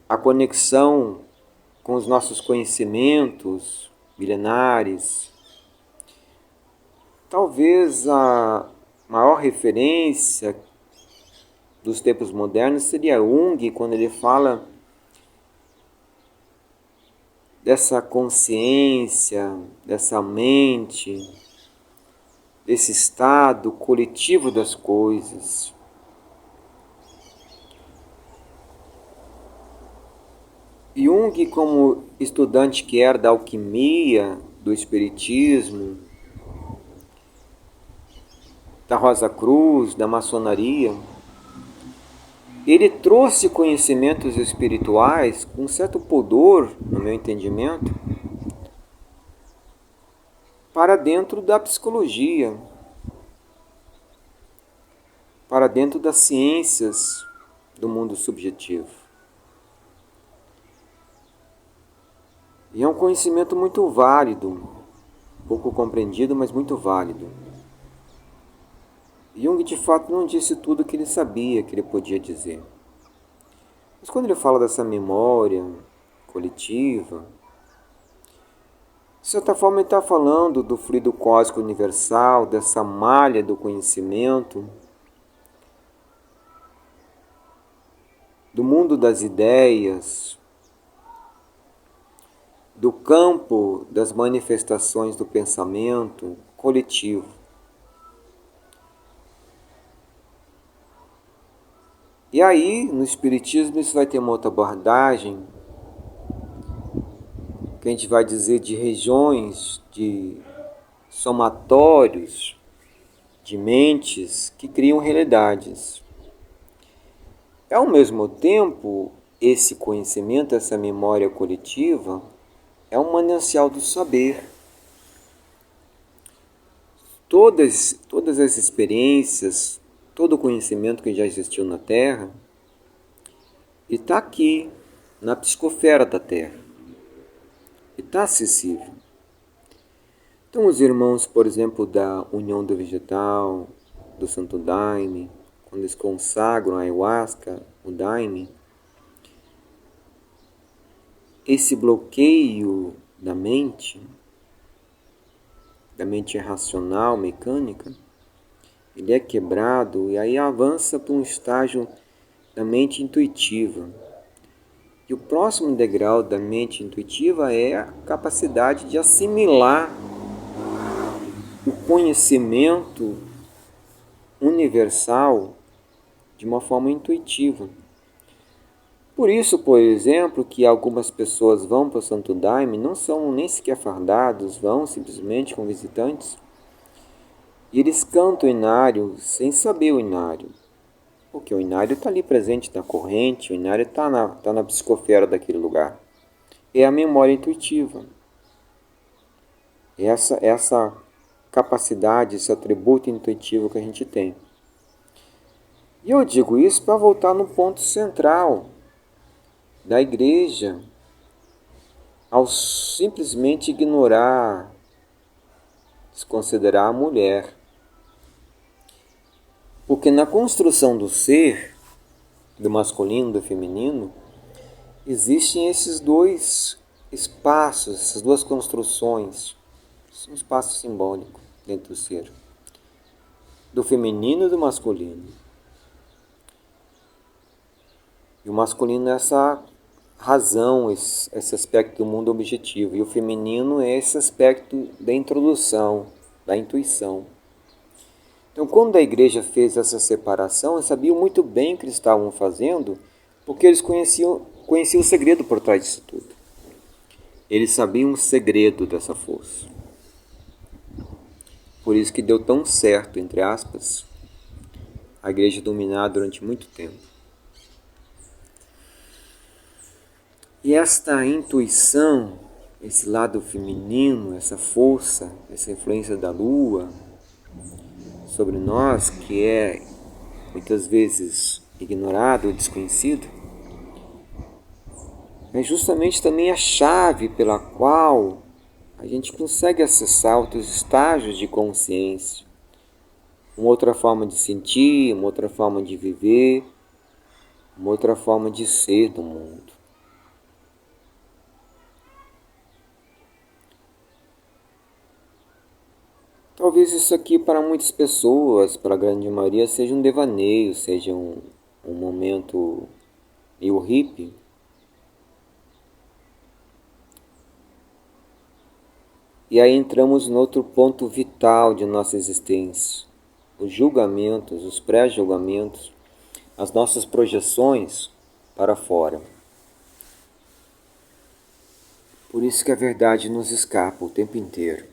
a conexão com os nossos conhecimentos milenares. Talvez a maior referência dos tempos modernos seria Jung, quando ele fala dessa consciência, dessa mente, desse estado coletivo das coisas. Jung, como estudante que era da alquimia, do espiritismo, da Rosa Cruz, da maçonaria, ele trouxe conhecimentos espirituais com certo pudor, no meu entendimento, para dentro da psicologia, para dentro das ciências do mundo subjetivo. E é um conhecimento muito válido, pouco compreendido, mas muito válido. Jung, de fato, não disse tudo o que ele sabia, que ele podia dizer. Mas quando ele fala dessa memória coletiva, de certa forma ele está falando do fluido cósmico universal, dessa malha do conhecimento, do mundo das ideias, do campo das manifestações do pensamento coletivo. E aí, no Espiritismo, isso vai ter uma outra abordagem, que a gente vai dizer de regiões, de somatórios, de mentes que criam realidades. Ao mesmo tempo, esse conhecimento, essa memória coletiva, é um manancial do saber. Todas as experiências, todo o conhecimento que já existiu na Terra, está aqui, na psicosfera da Terra. E está acessível. Então, os irmãos, por exemplo, da União do Vegetal, do Santo Daime, quando eles consagram a ayahuasca, o Daime, esse bloqueio da mente irracional, mecânica, ele é quebrado e aí avança para um estágio da mente intuitiva. E o próximo degrau da mente intuitiva é a capacidade de assimilar o conhecimento universal de uma forma intuitiva. Por isso, por exemplo, que algumas pessoas vão para o Santo Daime, não são nem sequer fardados, vão simplesmente com visitantes, e eles cantam o inário sem saber o inário. Porque o inário está ali presente na corrente, o inário está na psicosfera daquele lugar. É a memória intuitiva. Essa capacidade, esse atributo intuitivo que a gente tem. E eu digo isso para voltar no ponto central da igreja, ao simplesmente ignorar, desconsiderar a mulher. Porque na construção do ser, do masculino e do feminino, existem esses dois espaços, essas duas construções. Um espaço simbólico dentro do ser, do feminino e do masculino. E o masculino é essa razão, esse aspecto do mundo objetivo, e o feminino é esse aspecto da introdução, da intuição. Então, quando a igreja fez essa separação, eles sabiam muito bem o que eles estavam fazendo, porque eles conheciam o segredo por trás disso tudo. Eles sabiam o segredo dessa força. Por isso que deu tão certo, entre aspas, a igreja dominar durante muito tempo. E esta intuição, esse lado feminino, essa força, essa influência da lua sobre nós, que é muitas vezes ignorado ou desconhecido, é justamente também a chave pela qual a gente consegue acessar outros estágios de consciência, uma outra forma de sentir, uma outra forma de viver, uma outra forma de ser do mundo. Talvez isso aqui para muitas pessoas, para a grande maioria, seja um devaneio, seja um momento meio hippie. E aí entramos no outro ponto vital de nossa existência. Os julgamentos, os pré-julgamentos, as nossas projeções para fora. Por isso que a verdade nos escapa o tempo inteiro.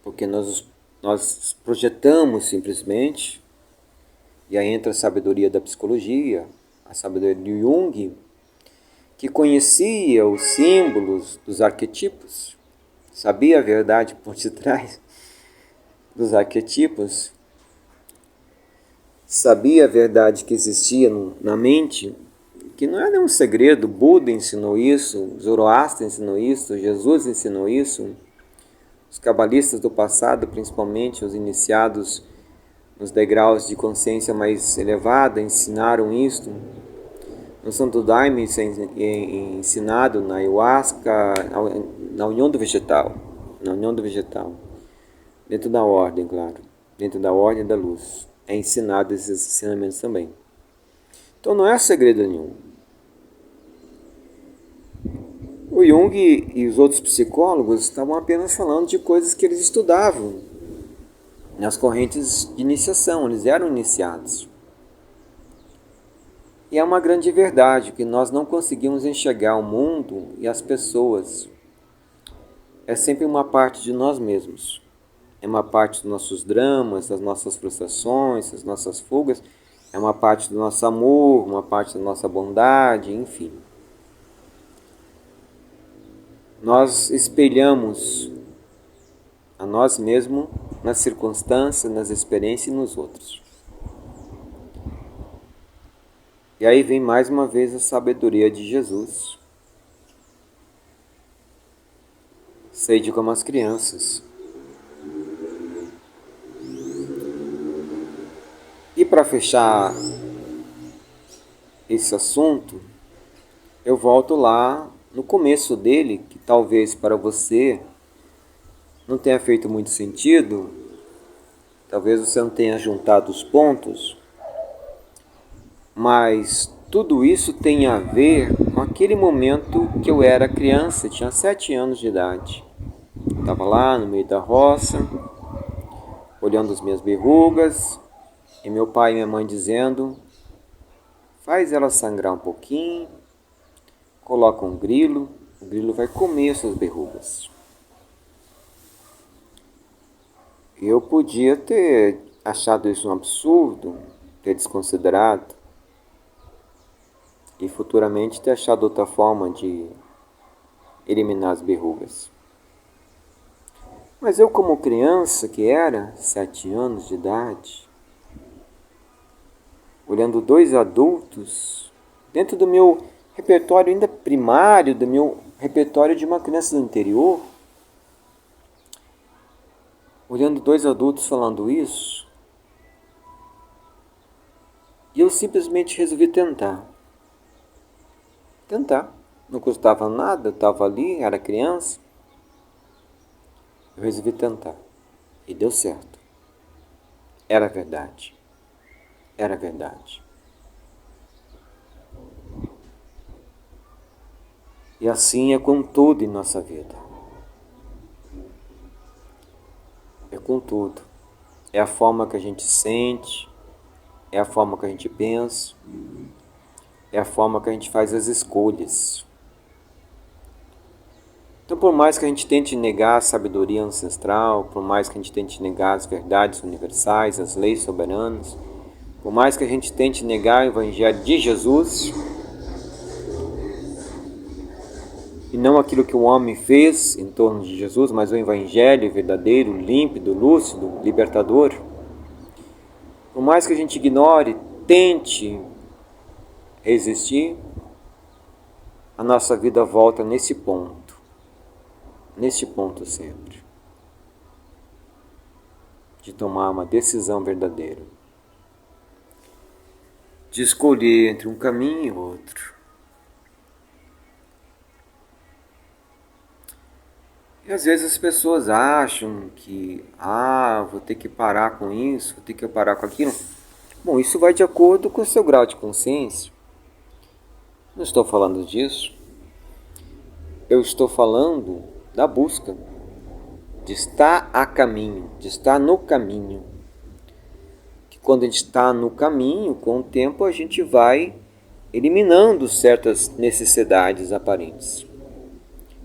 Porque nós projetamos simplesmente, e aí entra a sabedoria da psicologia, a sabedoria de Jung, que conhecia os símbolos dos arquetipos, sabia a verdade por detrás dos arquetipos, sabia a verdade que existia na mente, que não é nenhum segredo. Buda ensinou isso, Zoroastro ensinou isso, Jesus ensinou isso, os cabalistas do passado, principalmente os iniciados nos degraus de consciência mais elevada, ensinaram isto. No Santo Daime é ensinado na ayahuasca, na união do vegetal, dentro da ordem, claro, dentro da ordem da luz. É ensinado esses ensinamentos também. Então não é segredo nenhum. O Jung e os outros psicólogos estavam apenas falando de coisas que eles estudavam nas correntes de iniciação, eles eram iniciados. E é uma grande verdade que nós não conseguimos enxergar o mundo e as pessoas. É sempre uma parte de nós mesmos. É uma parte dos nossos dramas, das nossas frustrações, das nossas fugas. É uma parte do nosso amor, uma parte da nossa bondade, enfim. Nós espelhamos a nós mesmos nas circunstâncias, nas experiências e nos outros. E aí vem mais uma vez a sabedoria de Jesus. Sede como as crianças. E para fechar esse assunto, eu volto lá no começo dele, que talvez para você não tenha feito muito sentido, talvez você não tenha juntado os pontos, mas tudo isso tem a ver com aquele momento que eu era criança, tinha 7 anos de idade. Estava lá no meio da roça, olhando as minhas verrugas, e meu pai e minha mãe dizendo: faz ela sangrar um pouquinho, coloca um grilo, o grilo vai comer essas verrugas. Eu podia ter achado isso um absurdo, ter desconsiderado, e futuramente ter achado outra forma de eliminar as verrugas. Mas eu, como criança que era, 7 anos de idade, olhando 2 adultos, dentro do meu repertório ainda primário, do meu repertório de uma criança do interior, olhando 2 adultos falando isso, e eu simplesmente resolvi tentar. Não custava nada, eu estava ali, era criança. Eu resolvi tentar. E deu certo. Era verdade. Era verdade. E assim é com tudo em nossa vida. É com tudo. É a forma que a gente sente, é a forma que a gente pensa, é a forma que a gente faz as escolhas. Então, por mais que a gente tente negar a sabedoria ancestral, por mais que a gente tente negar as verdades universais, as leis soberanas, por mais que a gente tente negar o Evangelho de Jesus, e não aquilo que o homem fez em torno de Jesus, mas o Evangelho verdadeiro, límpido, lúcido, libertador, por mais que a gente ignore, tente resistir, a nossa vida volta nesse ponto sempre. de tomar uma decisão verdadeira, de escolher entre um caminho e outro. E às vezes as pessoas acham que, vou ter que parar com isso, vou ter que parar com aquilo. Bom, isso vai de acordo com o seu grau de consciência. Não estou falando disso. Eu estou falando da busca, de estar a caminho, de estar no caminho. Que quando a gente está no caminho, com o tempo a gente vai eliminando certas necessidades aparentes.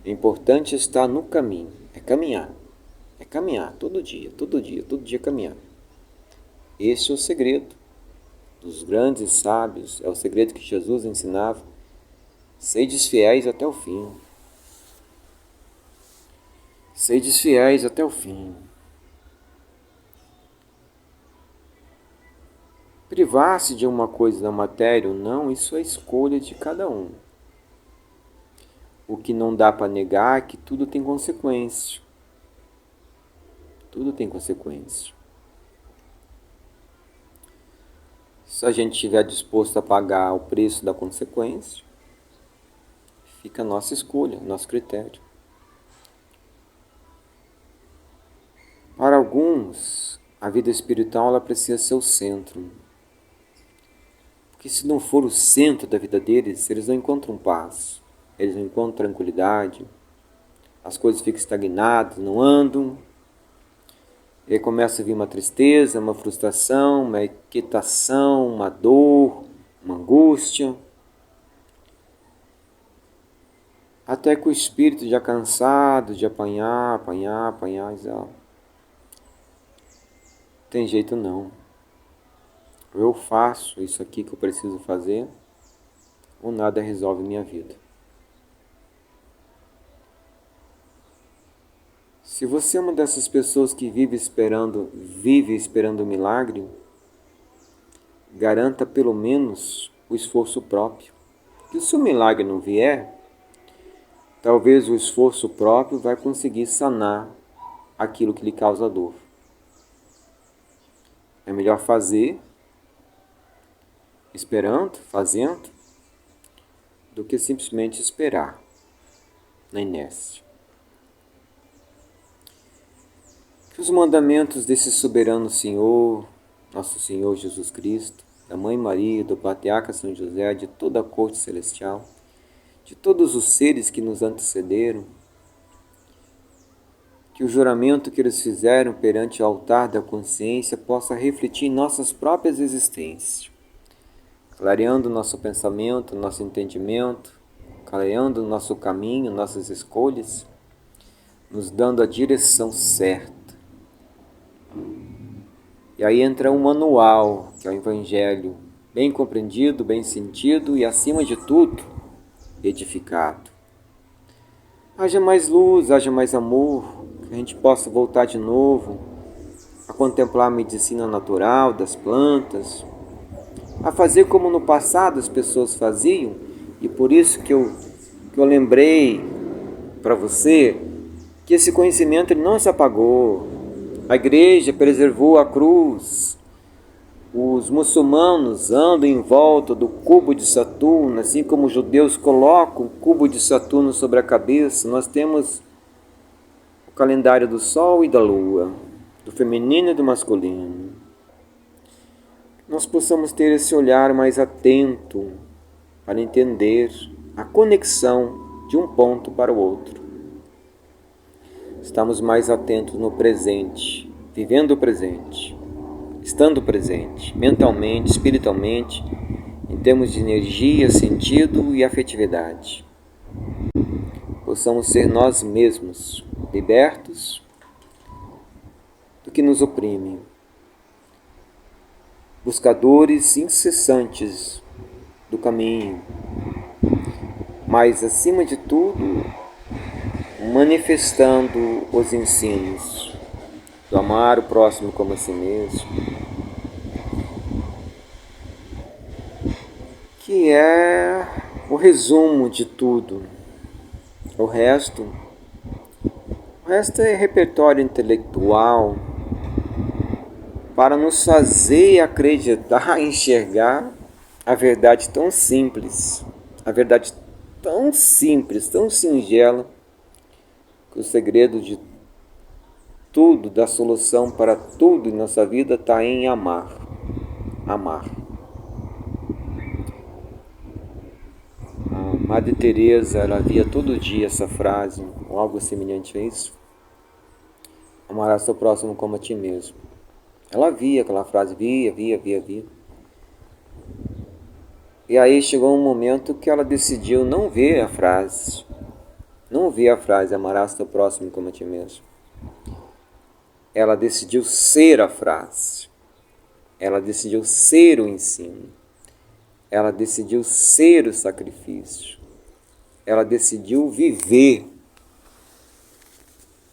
É importante estar no caminho, é caminhar todo dia caminhar. Esse é o segredo dos grandes sábios, é o segredo que Jesus ensinava. Sedes fiéis até o fim. Sedes fiéis até o fim. Privar-se de uma coisa da matéria ou não, isso é escolha de cada um. O que não dá para negar é que tudo tem consequência. Tudo tem consequência. Se a gente estiver disposto a pagar o preço da consequência, fica a nossa escolha, nosso critério. Para alguns, a vida espiritual ela precisa ser o centro. Porque se não for o centro da vida deles, eles não encontram paz, eles não encontram tranquilidade, as coisas ficam estagnadas, não andam. E aí começa a vir uma tristeza, uma frustração, uma inquietação, uma dor, uma angústia. Até que o espírito já cansado de apanhar, tem jeito não. Eu faço isso aqui que eu preciso fazer, ou nada resolve minha vida. Se você é uma dessas pessoas que vive esperando o milagre, garanta pelo menos o esforço próprio. E se o milagre não vier, talvez o esforço próprio vai conseguir sanar aquilo que lhe causa dor. É melhor fazer, fazendo, do que simplesmente esperar na inércia. Que os mandamentos desse soberano Senhor, nosso Senhor Jesus Cristo, da Mãe Maria, do Patriarca São José, de toda a corte celestial, de todos os seres que nos antecederam, que o juramento que eles fizeram perante o altar da consciência possa refletir em nossas próprias existências, clareando nosso pensamento, nosso entendimento, clareando nosso caminho, nossas escolhas, nos dando a direção certa. E aí entra um manual, que é o Evangelho, bem compreendido, bem sentido e, acima de tudo, edificado. Haja mais luz, haja mais amor, que a gente possa voltar de novo a contemplar a medicina natural das plantas, a fazer como no passado as pessoas faziam, e por isso que eu lembrei para você que esse conhecimento ele não se apagou. A igreja preservou a cruz. Os muçulmanos andam em volta do cubo de Saturno, assim como os judeus colocam o cubo de Saturno sobre a cabeça. Nós temos o calendário do Sol e da Lua, do feminino e do masculino. Nós possamos ter esse olhar mais atento para entender a conexão de um ponto para o outro. Estamos mais atentos no presente, vivendo o presente, estando presente, mentalmente, espiritualmente, em termos de energia, sentido e afetividade. Possamos ser nós mesmos, libertos do que nos oprime, buscadores incessantes do caminho, mas, acima de tudo, manifestando os ensinos do amar o próximo como a si mesmo, que é o resumo de tudo. O resto é repertório intelectual, para nos fazer acreditar, enxergar a verdade tão simples, a verdade tão simples, tão singela, que o segredo de tudo, da solução para tudo em nossa vida está em amar. Amar. A Madre Teresa, ela via todo dia essa frase, ou algo semelhante a isso. Amarás seu próximo como a ti mesmo. Ela via aquela frase, via. E aí chegou um momento que ela decidiu não ver a frase. Não ver a frase, amarás teu próximo como a ti mesmo. Ela decidiu ser a frase. Ela decidiu ser o ensino. Ela decidiu ser o sacrifício. Ela decidiu viver.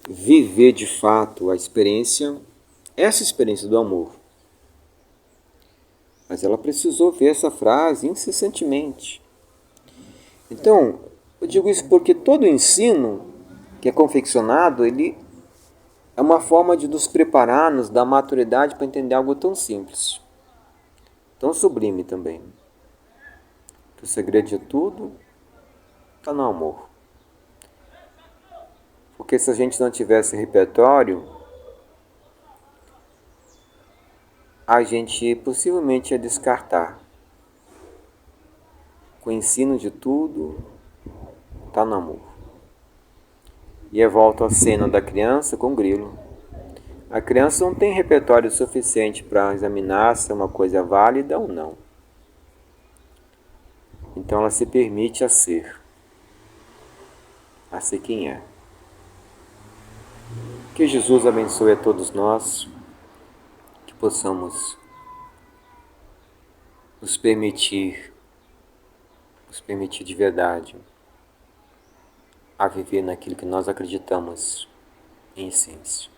Viver de fato a experiência, essa experiência do amor. Mas ela precisou ver essa frase incessantemente. Então, eu digo isso porque todo ensino que é confeccionado, ele é uma forma de nos preparar, nos dar maturidade para entender algo tão simples, tão sublime também. Que o segredo de tudo está no amor. Porque se a gente não tivesse repertório, a gente possivelmente ia descartar. O ensino de tudo está no amor. E eu volto à cena da criança com o grilo. A criança não tem repertório suficiente para examinar se é uma coisa válida ou não. Então ela se permite a ser quem é. Que Jesus abençoe a todos nós, que possamos nos permitir de verdade a viver naquilo que nós acreditamos em essência.